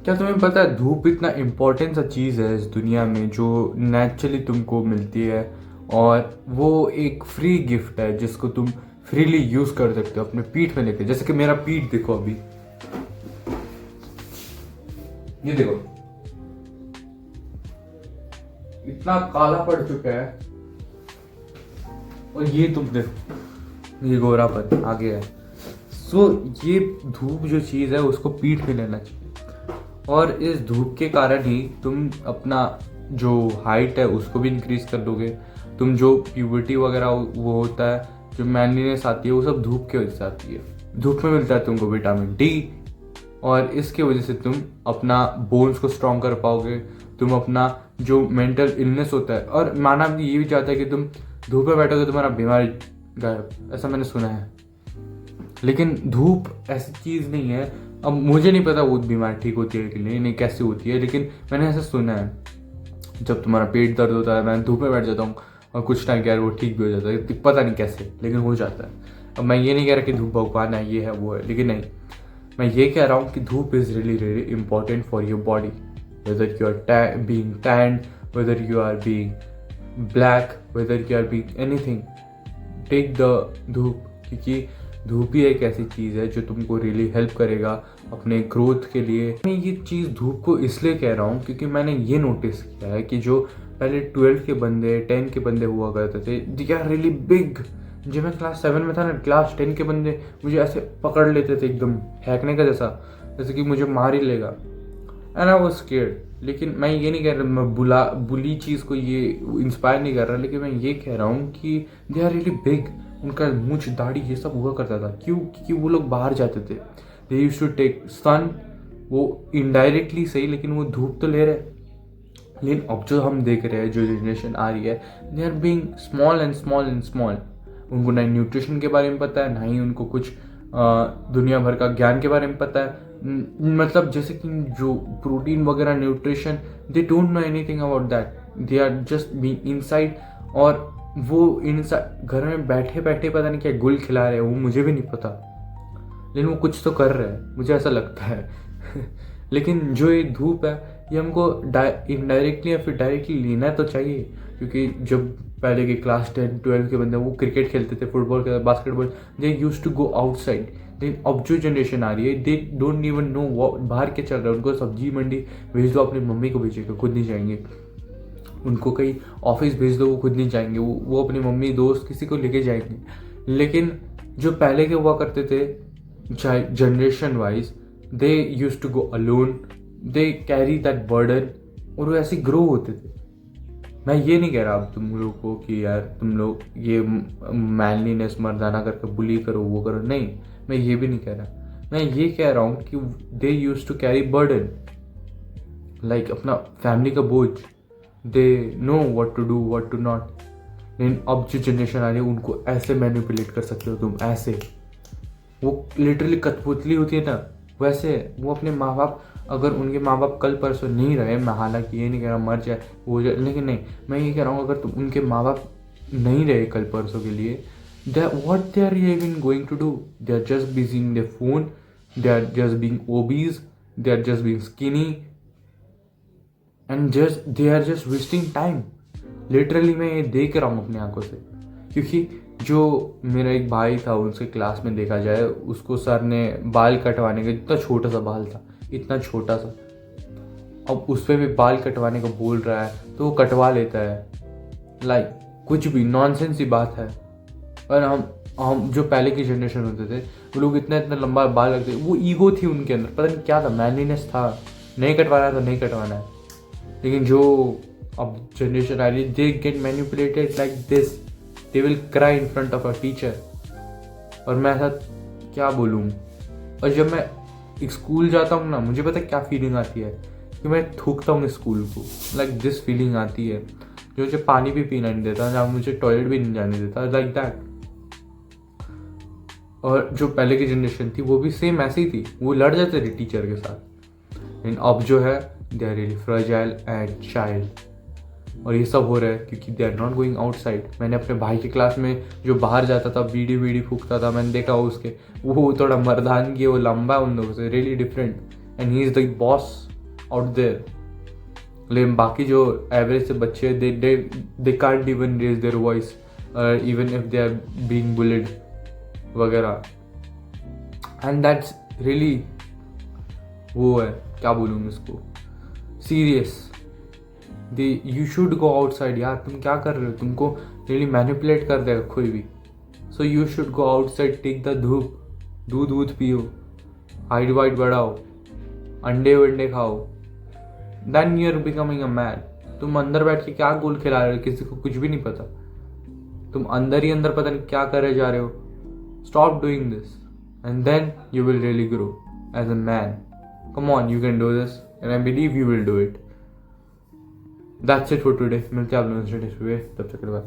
क्या तुम्हें पता है धूप इतना इम्पोर्टेंट सा चीज़ है इस दुनिया में जो नेचुरली तुमको मिलती है, और वो एक फ्री गिफ्ट है जिसको तुम फ्रीली यूज़ कर सकते हो अपने पीठ में लेके। जैसे कि मेरा पीठ देखो अभी, ये देखो इतना काला पड़ चुका है, और ये तुम देखो ये गोरापन आ गया है। सो ये धूप जो चीज़ है उसको पीठ में लेना चाहिए, और इस धूप के कारण ही तुम अपना जो हाइट है उसको भी इंक्रीज कर लोगे। तुम जो प्यूबर्टी वगैरह वो होता है, जो मैनलीनेस आती है, वो सब धूप की वजह से आती है। धूप में मिलता है तुमको विटामिन डी, और इसके वजह से तुम अपना बोन्स को स्ट्रॉन्ग कर पाओगे। तुम अपना जो मेंटल इलनेस होता है, और माना भी ये भी चाहता है कि तुम धूप में बैठोगे तुम्हारा बीमारी गायब, ऐसा मैंने सुना है। लेकिन धूप ऐसी चीज़ नहीं है। अब मुझे नहीं पता वो बीमारी ठीक होती है कि नहीं कैसे होती है, लेकिन मैंने ऐसा सुना है जब तुम्हारा पेट दर्द होता है मैं धूप में बैठ जाता हूँ और कुछ टाइम क्या वो ठीक भी हो जाता है, पता नहीं कैसे लेकिन हो जाता है। अब मैं ये नहीं कह रहा कि धूप भगवान है, ये है वो है, लेकिन नहीं, मैं ये कह रहा हूँ कि धूप is really really important for your body, whether you are being tanned, whether you are being black, whether you are being anything, take the धूप। क्योंकि धूप ही एक ऐसी चीज़ है जो तुमको रियली हेल्प करेगा अपने ग्रोथ के लिए। मैं ये चीज़ धूप को इसलिए कह रहा हूँ क्योंकि मैंने ये नोटिस किया है कि जो पहले 12 के बंदे 10 के बंदे हुआ करते थे, दे आर रियली बिग। जब मैं क्लास 7 में था ना, क्लास 10 के बंदे मुझे ऐसे पकड़ लेते थे एकदम फेंकने का जैसा, जैसे कि मुझे मार ही लेगा, एंड आई वाज स्केयर्ड। लेकिन मैं ये नहीं कह रहा, मैं बुली चीज़ को ये इंस्पायर नहीं कर रहा, लेकिन मैं ये कह रहा हूँ कि दे आर रियली बिग। उनका मूंछ दाढ़ी ये सब हुआ करता था, क्यों? क्योंकि वो लोग बाहर जाते थे, दे यूज्ड टू टेक सन। वो इनडायरेक्टली सही, लेकिन वो धूप तो ले रहे। लेकिन अब जो हम देख रहे हैं, जो जनरेशन आ रही है, they are being small and small and small. उनको ना न्यूट्रिशन के बारे में पता है, ना ही उनको कुछ दुनिया भर का ज्ञान के बारे में पता है। मतलब जैसे कि जो प्रोटीन वगैरह nutrition, they don't know anything about that, they are just being inside. और वो इनसाइड घर में बैठे बैठे पता नहीं क्या गुल खिला रहे हैं, वो मुझे भी नहीं पता, लेकिन वो कुछ तो कर रहे हैं, मुझे ऐसा लगता है। लेकिन जो ये धूप है, ये हमको इनडायरेक्टली या फिर डायरेक्टली लेना तो चाहिए। क्योंकि जब पहले के क्लास 10-12 के बंदे वो क्रिकेट खेलते थे, फुटबॉल खेलते, basketball, they use to go outside. लेकिन अब जो जनरेशन आ रही है, दे डोंट इवन नो बाहर क्या चल रहा है। उनको सब्जी मंडी भेज दो, अपनी मम्मी को भेजेगा, खुद नहीं जाएंगे। उनको कहीं ऑफिस भेज दो, वो खुद नहीं जाएंगे, वो अपनी मम्मी दोस्त किसी को लेके जाएंगे। लेकिन जो पहले के हुआ करते थे generation wise, they use to go alone, they carry that burden, और वो ऐसे ग्रो होते थे। मैं ये नहीं कह रहा अब तुम लोग को कि यार तुम लोग ये मैनलीनेस मर्दाना करके बुली करो, वो करो, नहीं, मैं ये भी नहीं कह रहा। मैं ये कह रहा हूँ कि they use to carry burden, like अपना फैमिली का बोझ, they know what to do what to not. लेकिन अब जो जनरेशन आ रही है उनको ऐसे मैनिपुलेट कर सकते हो तुम, ऐसे वो लिटरली कठपुतली होती है ना, वैसे वो अपने माँ बाप, अगर उनके माँ बाप कल परसों नहीं रहे, मैं हालांकि ये नहीं कह रहा मर जाए वो जाए, लेकिन नहीं, मैं ये कह रहा हूँ अगर तुम उनके माँ बाप नहीं रहे कल परसों के लिए, what they are even going to do? They are just busy in the phone, they are just being obese, they are just being skinny, and just they are just wasting time. Literally मैं ये देख रहा हूँ अपनी आंखों से। क्योंकि जो मेरा एक भाई था, उनसे क्लास में देखा जाए, उसको सर ने बाल कटवाने का, इतना छोटा सा बाल था, इतना छोटा सा, अब उस पर भी बाल कटवाने को बोल रहा है तो वो कटवा लेता है। लाइक कुछ भी नॉनसेंस ही बात है। और हम जो पहले की जनरेशन होते थे, वो लोग इतना इतना लंबा बाल रखते, वो ईगो थी उनके अंदर, पता नहीं क्या था, मैनलीनेस था, नहीं कटवाना है तो नहीं कटवाना है। लेकिन जो अब जनरेशन आ रही है, they get manipulated like this, they will cry in front of a teacher. और मैं ऐसा क्या बोलूँ। और जब मैं स्कूल जाता हूँ ना, मुझे पता क्या फीलिंग आती है कि मैं थूकता हूँ स्कूल को, लाइक दिस फीलिंग आती है, जो मुझे पानी भी पीना नहीं देता, जहाँ मुझे टॉयलेट भी नहीं जाने देता, लाइक दैट। और जो पहले की जनरेशन थी वो भी सेम ऐसी ही थी, वो लड़ जाते थे टीचर के साथ। लेकिन अब जो है, they are really fragile and child. और ये सब हो रहा है क्योंकि they are not going outside. मैंने अपने भाई की क्लास में जो बाहर जाता था, बीड़ी फूकता था, मैंने देखा उसके, वो थोड़ा मर्दानगी, वो लंबा उन लोगों से, really different. And he is the boss out there. लेकिन बाकी जो एवरेज से बच्चे they can't even raise their voice even if they are being bullied वगैरह. एंड दैट्स रियली वो है, क्या बोलूँ मैं इसको, serious. You should go outside. यार तुम क्या कर रहे हो, तुमको रियली मैनिपुलेट कर देगा कोई भी. So you should go outside, take the धूप, दूध पियो, हाइट वाइट बढ़ाओ, अंडे वंडे खाओ. Then you are becoming a man. तुम अंदर बैठ के क्या गोल खिला रहे हो, किसी को कुछ भी नहीं पता. तुम अंदर ही अंदर पता नहीं क्या करे जा रहे हो. Stop doing this and then you will really grow as a man. Come on, you can do this and I believe you will do it. That's it for today. मिलते हैं आप लोगों से नेक्स्ट वीडियो. तब तक के लिए bye.